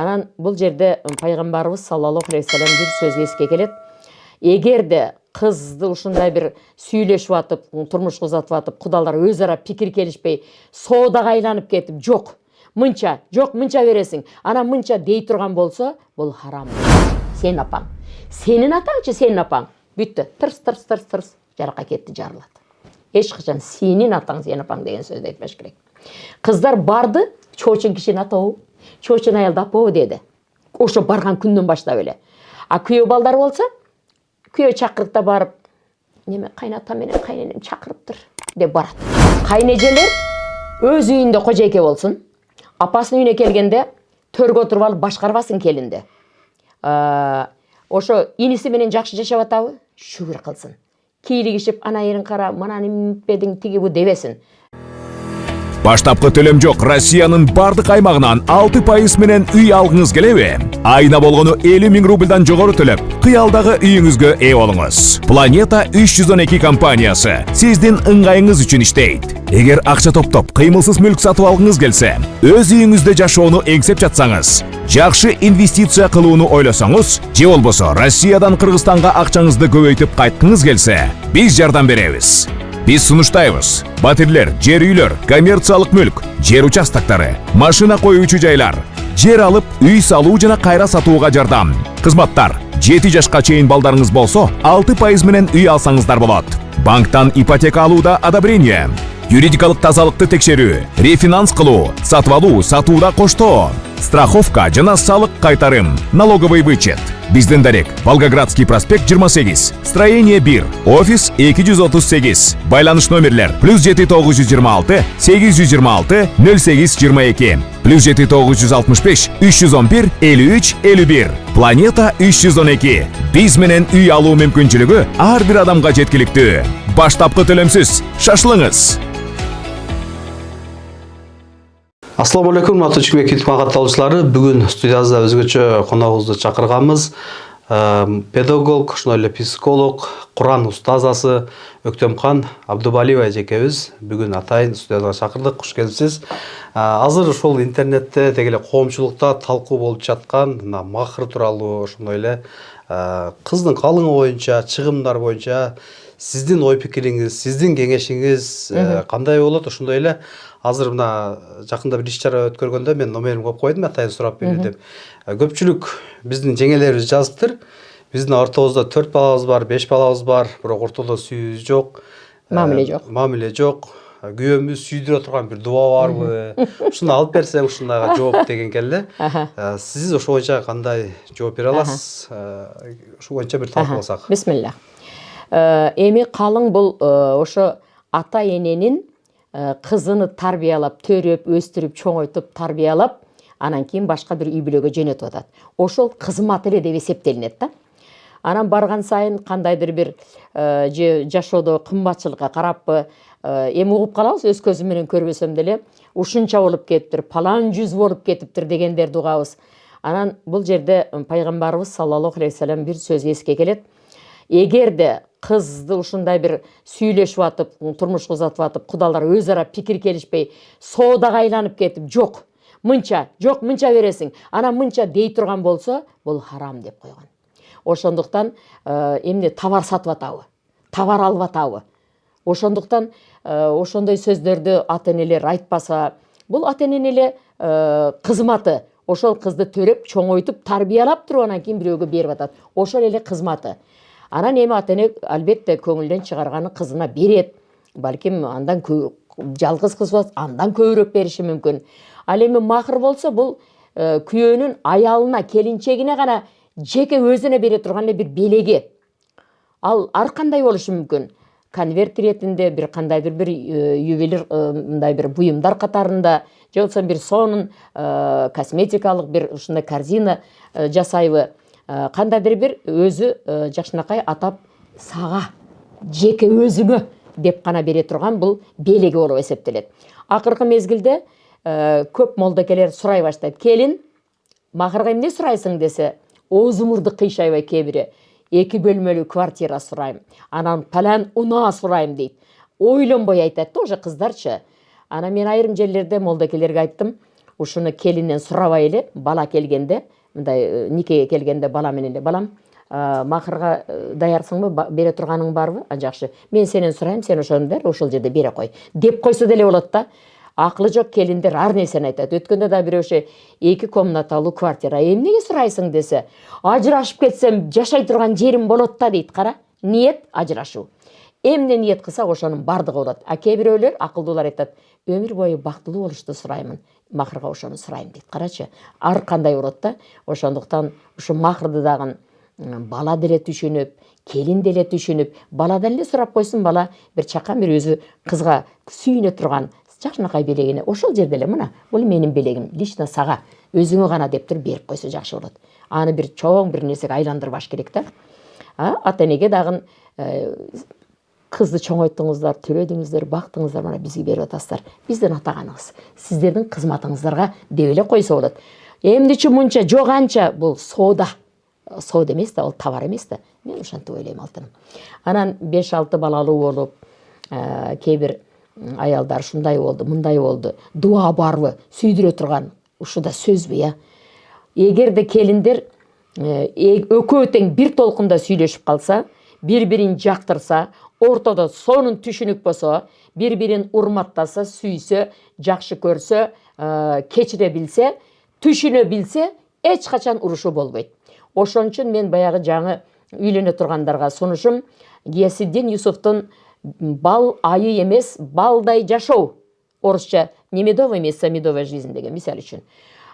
Анан бул жерде пайгамбарыбыз саллаллаху алейхи вассалам бир сөз эске келет. Эгерде кызды ушундай бир сүйлөшүп атып, турмушка узатып атып, кудалар өз ара пикир келишпей, соодага айланып кетип, жок мынча бересиң, анан мынча дей турган болсо, бул харам. Сен апаң. Сенин атаңчы, сенин апаң. Бүттү. Тырс жаракка кетти, жарылат. Эч качан сенин атаң, сенин апаң деген сөздү айтпаш керек. Кыздар барды, чоочун кишини атабы, чоочун аялды апабы деди. Ошо барган күндөн баштап эле. А күйөө балдар болсо, күйөө чакырыкта барып, неме кайната менен кайненем чакырыптыр деп барат. Кайнежелер өз үйүндө кожойке болсун. Апасынын үйүнө келгенде төргө отуруп алып башкарбасын келинди. Ошо иниси менен жакшы жашап атабы? Шүгүр кылсын. Кийлигишип, ана ерин кара, мананы минпедиң тиги бу дебесин. Баштапкы төлөм жок Россиянын бардык аймагынан 6% менен үй алгыңыз келеби? Айына болгону 50 000 рубльдан жогору төлөп, кыялдагы үйүңүзгө ээ болуңуз. Планета 312 компаниясы сиздин ыңгайыңыз үчүн иштейт. Эгер акча топтоп, кыймылсыз мүлк сатып алгыңыз келсе, өз үйүңүздө жашоону эңсеп жатсаңыз, жакшы инвестиция кылууну ойлосоңуз, же болбосо Россиядан Кыргызстанга акчаңызды көбөйтүп кайткыңыз келсе, биз жардам беребиз. Биз сунуштайбыз. Батирлер, жер үйлөр, коммерциялык мүлк, жер участоктары, машина коюучу жайлар, жер алып, үй салуу жана кайра сатууга жардам. Кызматтар: 7 жашка чейин балдарыңыз болсо, 6% менен үй алсаңыздар болот. Банктан ипотека алууда одобрение, юридикалык тазалыкты текшерүү, рефинанс кылуу, сатып алуу, сатууда коштоо, страховка жана салык кайтарым, налоговый вычет. Биздин дарек: Волгоградский проспект 28, строение 1, офис 238. Байланыш номерлер: +7926 826 0822, +7965 311 53 51. Планета 312. Биз менен үй алуу мүмкүнчүлүгү ар бир адамга жеткиликтүү. Баштапкы төлөмсүз. Шашылыңыз. Ассаламу алейкум, Матучук Мектеп катталуучулары. Бүгүн студиябызда өзгөчө коногубузду чакырганбыз. Педагог, ошондой эле психолог, Куран устазасы Өктөмкан Абдубалиева эжекебиз бүгүн атайын студиябызга чакырдык. Куш келипсиз. Азыр ушул интернетте теги эле коомчулукта талкуу болуп жаткан махр тууралуу, ошондой эле кыздын калыңы боюнча, чыгымдар боюнча сиздин ой пикириңиз, сиздин кеңешиңиз кандай болот? Ошондой эле азыр мына жакында бир иш-чара өткөргөндө мен номерин коюп койдум, атайын сурап берүү деп. Көпчүлүк биздин жеңелерибиз жазыптыр. Биздин ортобузда 4 балабыз бар, 5 балабыз бар, бирок ортодо сүйүүбүз жок. Мамиле жок. Күйөөбүз сүйдүрө турган бир дуба барбы? Ушуну алып берсең, ушунага жооп деген келди. Сиз ошо боюнча кандай жооп бере аласыз? Ошо боюнча бир талкууласак. Бисмилlah. Эми калың бул ошо ата эненин кызыны тарбиялап, төрөп, өстүрүп, чоңойтуп, тарбиялап, анан кийин башка бир үй бүлөгө жөнөтүп атат. Ошол кызмат эле деп эсептелинет да. Анан барган сайын кандайдыр бир жашоодо кымбатчылыкка караппы, эми угуп калабыз, өз көзүм менен көрбөсөм деле, ушунча болуп кетиптир, палан жүз болуп кетиптир дегендерди угабыз. Анан бул жерде пайгамбарыбыз саллаллаху алейхи вассалам бир сөз эске келет. Эгерде кызды ушундай бир сүйлөшүп атып, турмушка узатып атып, кудалар өз ара пикир келишпей, соодага айланып кетип, жок мынча бересиң, анан мынча дей турган болсо, бул харам деп койгон. Ошондуктан эмне товар сатып атабы, товар алып атабы. Ошондуктан ошондой сөздөрдү ата-энелер айтпаса, бул ата-эненин эле кызматы. Ошол кызды төрөп, чоңойтуп, тарбиялап туруп анан кийин бирөөгө берип атат. Ошол эле кызматы. Анан эми ата-эне албетте көңүлдөн чыгарганы кызына берет. Балким андан жалгыз кыз болсо, андан көбүрөөк бериши мүмкүн. Ал эми махр болсо, бул күйөөнүн аялына, келинчегине гана жеке өзүнө бере турган эле бир белеги. Ал ар кандай болушу мүмкүн. Конверт иретинде, бир кандайдыр бир ювелир мындай бир буюмдар катарында, же болбосо бир сонун косметикалык бир ушундай корзина жасайбы. Кандайдыр бир өзү жакшынакай атап сага, жеке өзүңө деп гана бере турган бул белеги болуп эсептелет. Акыркы мезгилде көп молдокелер сурай баштайт. Келин, махырга эмне сурайсың десе, оозумурду кыйшайбай кээ-бири 2 бөлмөлүү квартира сурайм, анан палан унаа сурайм дейт. Ойлонбой айтат да уже кыздарчы. Анан мен айрым жерлерде молдокелерге айттым, ушуну келиннен сурабай эле бала келгенде, мындай никеге келгенде бала менен эле балам, макырга даярсыңбы, бере турганың барбы? Жакшы. Мен сенен сурайм, сен ошону бер, ошол жерде бере кой. Деп койсо деле болот да. Акылы жок келиндер ар нерсени айтат. Өткөндө да бирөө ошо 2 комнаталуу квартира. Эмнеге сурайсың десе, ажырашып кетсем жашай турган жерим болот да дейт. Кара, ниет ажырашуу. Эмне ниет кылса ошонун бардыгы болот. А кээ бирөөлөр акылдуулар айтат, өмүр бою бактылуу болушту сураймын, макырга ошону сурайм дейт. Карачы, ар кандай болот да. Ошондуктан ушу макырды дагы бала деле түшүнүп, келин деле түшүнүп, баладан эле сурап койсун, бала бир чакан бир өзү кызга сүйүнө турган жакшынакай белегине ошол жерде эле мына бул менин белегим, лично сага, өзүңө гана деп туруп берип койсо жакшы болот. Аны бир чоң бир нерсеге айландырбаш керек да. Ата энеге дагы кызды чоңойттуңуздар, төрөдүңүздөр, бактыңыздар, мына бизге берип атасыздар. Биздин атаганыбыз, сиздердин кызматыңыздарга деп эле койсо болот. Эмдичи мынча, жок анча, бул соода. Соода эмес да, ол товар эмес да. Мен ошентип ойлойм алтыным. Анан 5-6 балалуу болуп, кээ бир аялдар шундай болду, мындай болду, дуа барбы, сүйдүрө турган, ушу да сөзбү, Эгерде келиндер экөө тең бир толкунда сүйлөшүп калса, бири-бирин жактырса, ортодо сонун түшүнүк болсо, бири-бирин урматтаса, сүйсө, жакшы көрсө, кечире билсе, түшүнө билсе, эч качан урушуу болбойт. Ошон үчүн мен баягы жаңы үйлөнө тургандарга сунушум Гиясиддин Юсуфтун бал айы эмес, балдай жашоо. Орусча не медовый месяц, а медовая жизнь деген мисал үчүн.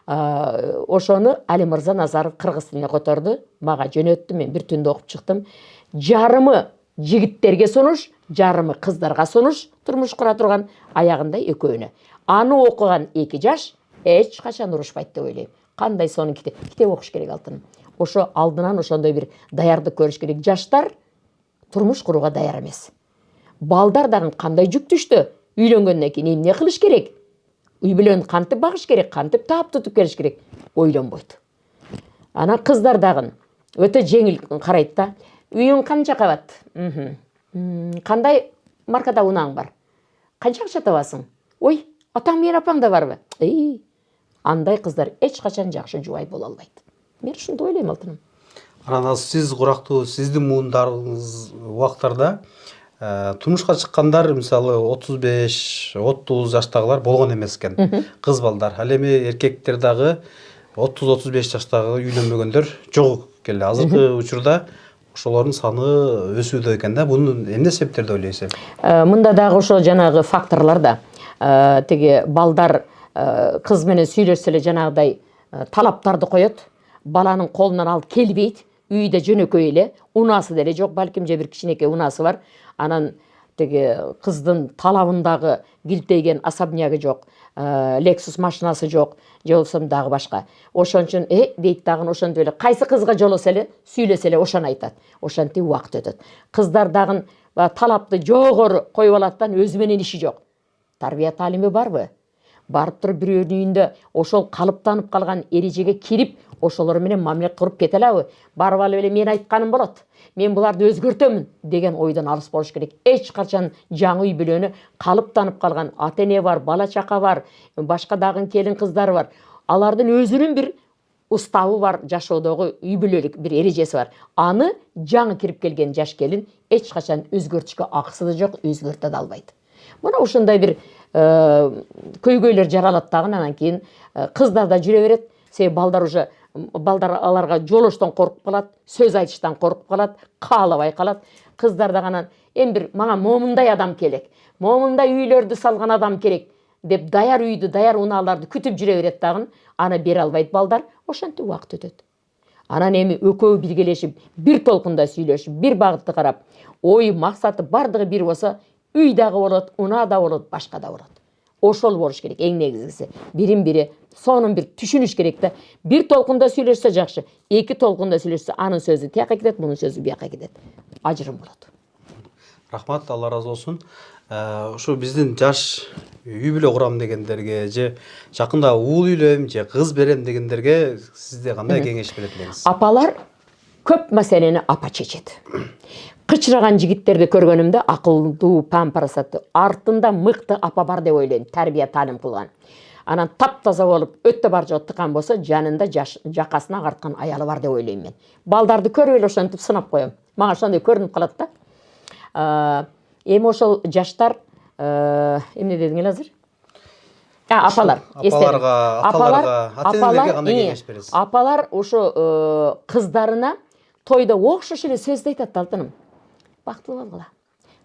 Ошону Али Мырза Назаров кыргыз тилине которду, мага жөнөттү, мен бир түндө окуп чыктым. Жарымы жигиттерге сунуш, жарымы кыздарга сунуш, турмуш кура турган, аягында экөөнө. Аны окуган 2 жаш эч качан урушпайт деп ойлойм. Кандай сонун китеп окуш керек алтыным. Ошо алдынан ошондой бир даярдык көрүш керек. Жаштар турмуш курууга даяр эмес. Балдар дагы кандай жүк түштү? Үйлөнгөндөн кийин эмне кылыш керек? Үй бүлөнү кантип багыш керек? Кантип таап тутуп келиш керек? Ойлонбойт. Анан кыздар дагы өтө жеңил карайт да. Үйүң канча кабат? Кандай маркада унаң бар? Канча акча табасың? Ой, атаң менен апаң да барбы? Андай кыздар эч качан жакшы жубай боло албайт. Мен ушунду ойлойм алтыным. Анан сиз курактуу, сиздин муундарыңыз убактарда турмушка чыккандар мисалы 35-30 жаштагылар болгон эмес экен. Кыз балдар. Ал эми эркектер дагы 30-35 жаштагы үйлөнбөгөндөр жок экен. Азыркы учурда ошолордун саны өсүүдө экен да. Бунун эмне себептер деп ойлойсуз? Мында дагы ошо жанагы факторлор да. Теги балдар кыз менен сүйлөшсө эле жанагыдай талаптарды коет. Баланын колунан алып келбейт. Үйдө жөнөкөй эле, унаасы деле жок, балким же бир кичинекей унаасы бар. Анан теги кыздын талабындагы килтейген особнягы жок, Lexus машинасы жок, же болсо дагы башка. Ошон үчүн дейт дагы ошентип эле кайсы кызга жолосо эле, сүйлөсө эле ошону айтат. Ошентип убакыт өтөт. Кыздар дагы талапты жогору коюп алаттан өзү менен иши жок. Тарбия таалими барбы? Барып туруп бирөөнүн үйүндө ошол калыптанып калган эрежеге кирип, ошолор менен мамиле куруп кете алабы? Барып алып эле мен айтканым болот, мен буларды өзгөртөмүн деген ойдон алыс болуш керек. Эч качан жаңы үй бүлөнү калыптанып калган ата эне бар, бала чака бар, башка дагы келин кыздар бар. Алардын өзүнүн бир уставы бар, жашоодогу үй бүлөлүк бир эрежеси бар. Аны жаңы кирип келген жаш келин эч качан өзгөртүшкө акысы да жок, өзгөртө да албайт. Мына ушундай бир көйгөйлөр жаралат дагы, анан кийин кыздар да жүрө берет. Себеби балдар аларга жолоштон коркуп калат, сөз айтыштан коркуп калат, каалабай калат. Кыздар дагы анан эми бир мага момундай адам керек, момундай үйлөрдү салган адам керек деп даяр үйдү, даяр унааларды күтүп жүрө берет дагы. Аны бере албайт балдар. Ошентип убакыт өтөт. Анан эми экөө биргелешип, бир толкунда сүйлөшүп, бир багытты карап, ой максаты бардыгы бир болсо, үй дагы болот, унаа да болот, башка да болот. Ошол болуш керек эң негизгиси. Бирин-бири сонун бир түшүнүш керек да. Бир толкунда сүйлөшсө жакшы, 2 толкунда сүйлөшсө анын сөзү тияка кетет, мунун сөзү бияка кетет. Ажырым болот. Рахмат, Алла разы болсун. Ушу биздин жаш үй бүлө курам дегендерге же жакында уул үйлөйм же кыз берем дегендерге сизде кандай кеңеш берет элеңиз? Апалар көп маселени апа чечет. Кычыраган жигиттерди көргөнүмдө акылдуу, пампарасаттуу, артында мыкты апа бар деп ойлойм, тарбия таалим кылган. анан таптаза болуп өтө бар жоо тыкан болсо жанында жакасына агартқан аялы бар деп ойлойм мен. Балдарды көрүп эле ошентип сынап коем. Мага ошондой көрүнүп калат да. Эми ошол жаштар эмне дедиң эле азыр? Апалар, апаларга, аталарга, ата-энелерге кандай кеңеш бересиз? Апалар ошо кыздарына тойда окшош эле сөздү айтат алтыным. Бактылуу болгула.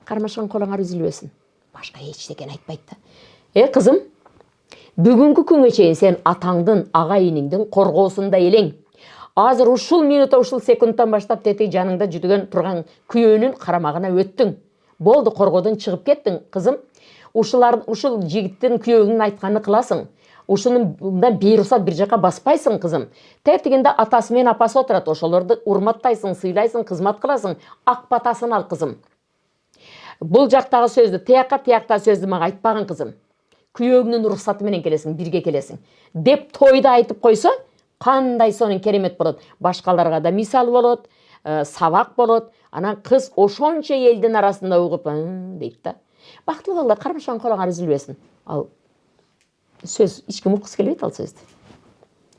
Кармашкан колуңар үзүлбөсүн. Башка эчтекени айтпайт да. Кызым, бүгүнкү күнгө чейин сен атаңдын, ага-иниңдин коргоосунда элең. Азыр ушул минутта, ушул секундтан баштап тети жаныңда жүдөгөн турган күйөөнүн карамагына өттүң. Болду, коргодон чыгып кеттиң, кызым. Ушул жигиттин күйөөгүнүн айтканын кыласың. Ушундан бейрусат бир жака баспайсың, кызым. Тетигинде атасы менен апасы отурат, ошолорду урматтайсың, сыйлайсың, кызмат кыласың. Ак батасын ал, кызым. Бул жактагы сөздү, тияктагы сөздү мага айтпагын, кызым. Күйөөгүнүн уруксаты менен келесиң, бирге келесиң. Деп тойда айтып койсо, кандай сонун керемет болот. Башкаларга да мисал болот, сабак болот. Анан кыз ошончо элдин арасында угуп, дейт да. Бактылуу болгула, кармашкан колуңар үзүлбөсүн. Ал сөз эч ким уккусу келбейт ал сөздү.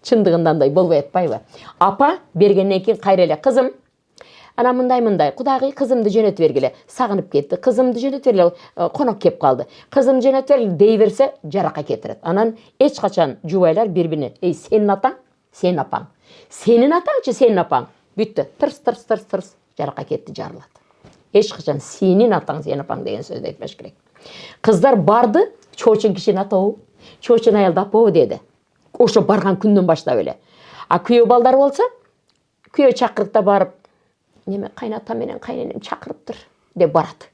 Чындыгында андай болбой атпайбы? Апа бергенден кийин кайра эле, кызым, анан мындай, Кудагый кызымды жөнөтүп бергиле. Сагынып кетти. Кызымды жөнөтүп бергиле, конок кеп калды. Кызымды жөнөтүп бергиле дей берсе, жаракка кетирет. Анан эч качан жубайлар бири-бирине, сенин атаң, сенин апаң. Сенин атаңчы, сенин апаң. Бүттү. Тырс, жаракка кетти, жарылат. Эч качан сенин атаң, сенин апаң деген сөздү айтпаш керек. Кыздар барды, чоочун кишини атабы, чоочун аялды апабы деди. Ошо барган күндөн баштап эле. Күйөө балдар болсо, күйөө чакырыкта барып, неме кайната менен кайненем чакырыптыр деп барат.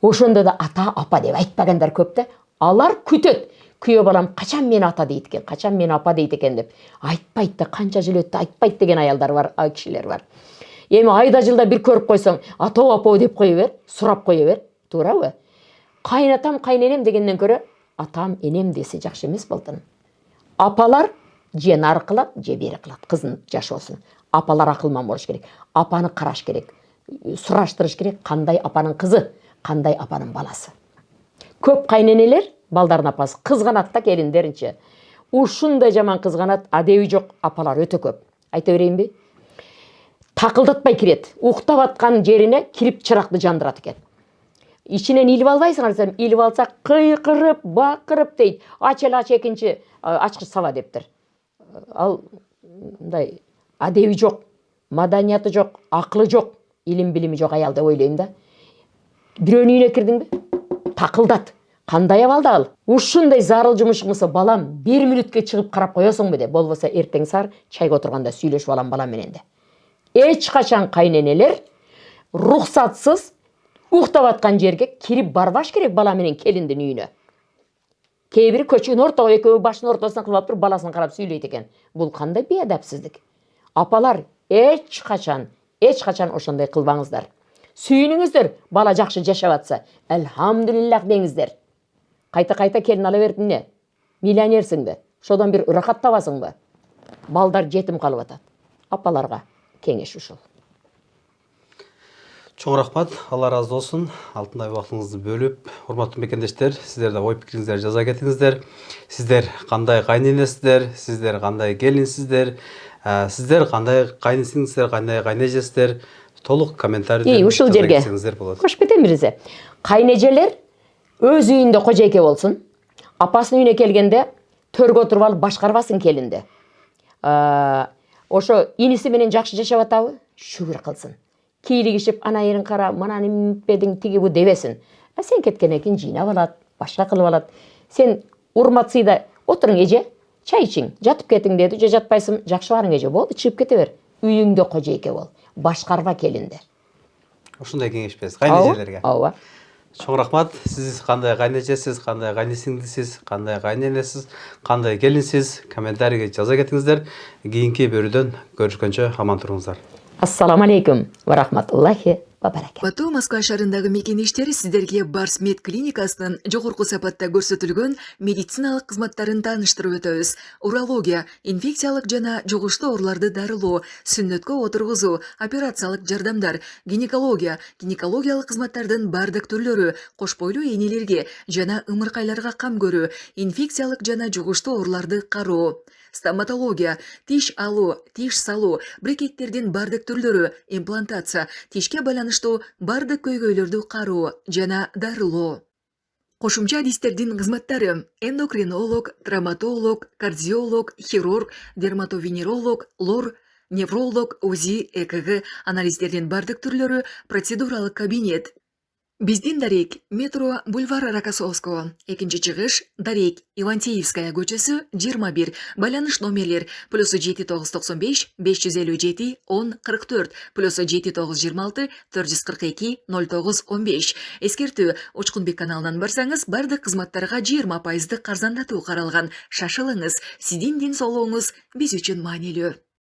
Ошондо да ата, апа деп айтпагандар көп да. Алар күтөт. Күйөө балам качан мени ата дейт экен, качан мени апа дейт экен деп. Айтпайт да, канча жыл өттү айтпайт деген аялдар бар, кишилер бар. Эми айда жылда бир көрүп койсоң, ата апа деп кое бер, сурап кое бер. Туурабы? Кайнатам, кайненем дегенден көрө, атам, энем десе жакшы эмес болду. Апалар же нары кылат, же бери кылат кыздын жашоосун. Апалар акылман болуш керек. Апаны караш керек. Сураштырыш керек, кандай апанын кызы, кандай апанын баласы. Көп кайненелер балдардын апасы кызганат да келиндеринчи. Ушундай жаман кызганат, адеби жок апалар өтө көп. Айта берейинби? Такылдатпай кирет. Уктап аткан жерине кирип чыракты жандырат экен. Ичинен илип албайсыңар десем, илип алса кыйкырып, бакырып дейт. Ач экинчи ачкыч саба дептир. Ал мындай адеби жок, маданияты жок, акылы жок, илим билими жок аял деп ойлойм да. Бирөөнүн үйүнө кирдиңби? Такылдат. Кандай абалда ал? Ушундай зарыл жумуш кылса, балам, 1 мүнөткө чыгып карап коесуңбу де. Болбосо эртең саар чайга отурганда сүйлөшүп алам балам менен де. Эч качан кайненелер рухсатсыз уктап аткан жерге кирип барбаш керек бала менен келиндин үйүнө. Кээ бири көчкөн ортого экөө башынын ортосуна кылып туруп баласын карап сүйлөйт экен. Бул кандай беадапсыздык? Апалар эч качан ошондой кылбаңыздар. Сүйүнүңүздөр, бала жакшы жашап атса, элхамдулиллах деңиздер. Кайта келин ала берип эмне? Миллионерсиңби? Ошодон бир ырахат табасыңбы? Балдар жетим калып атат. Апаларга кеңеш ушул. Чоң рахмат, Алла разы болсун. Алтындай убактыңызды бөлүп, урматтуу мекендештер, сиздер да ой пикириңиздерди жаза кетиңиздер. Сиздер кандай кайненесиздер, сиздер кандай келинсиздер, сиздер кандай кайнысиңиздер, кандай кайнежесиздер, толук комментарийде ушул жерге кош кетемириз. Кайнежелер өз үйүндө кожойке болсун. Апасынын үйүнө келгенде төргө отуруп алып башкарбасын келинди. Ошо иниси менен жакшы жашап атабы? Шүгүр кылсын. Кийлигишип, ана ерин кара, мананы импедиң тиги бу дебесин. Сен кеткенден кийин жыйнап алат, башка кылып алат. Сен урматсыйда отуруң эже, чай ичиң, жатып кетиң деди, же жатпайсың, жакшы барың эже, болду, чыгып кете бер. Үйүңдө кожойке бол, башкарба келинди. Ушундай кеңеш бересиз кайнежелерге. Ооба. Чоң рахмат. Сиз кандай кайнежесиз, кандай кайнысиңдисиз, кандай кайненесиз, кандай келинсиз, комментарийге жаза кетиңиздер. Кийинки бөлүүдөн көрүшкөнчө аман туруңуздар. Ассаламу алейкум ва рахматуллахи Бабараке. Бату Москва шарындагы мекенештер сиздерге Барс мед клиникасынын жогорку сапатта көрсөтүлгөн медициналык кызматтарын тааныштырып өтөбүз. Урология, инфекциялык жана жугуштуу ооруларды дарылоо, сүннөткө отургузуу, операциялык жардамдар, гинекологиялык кызматтардын бардык түрлөрү, кош бойлуу энелерге жана ымыркайларга кам көрүү, инфекциялык жана жугуштуу ооруларды кароо. Стоматология, тиш алуу, тиш салуу, брекеттердин бардык түрлөрү, имплантация, тишке байланыштуу бардык көйгөйлөрдү кароо жана дарылоо. Кошумча адистердин кызматтары: эндокринолог, травматолог, кардиолог, хирург, дерматовенеролог, лор, невролог, УЗИ, ЭКГ, анализдердин бардык түрлөрү, процедуралык кабинет. Биздин дарек метро бульвар Рокоссовского, экинчи чыгыш дарек Ивантеевская көчөсү 21, байланыш номерлер +7995 557 10 44 +7926 442 09 15. Эскертүү: Учкунбек каналынан барсаңыз, бардык кызматтарга 20% арзандатуу каралган. Шашылыңыз, сиздин ден соолугуңуз биз үчүн маанилүү.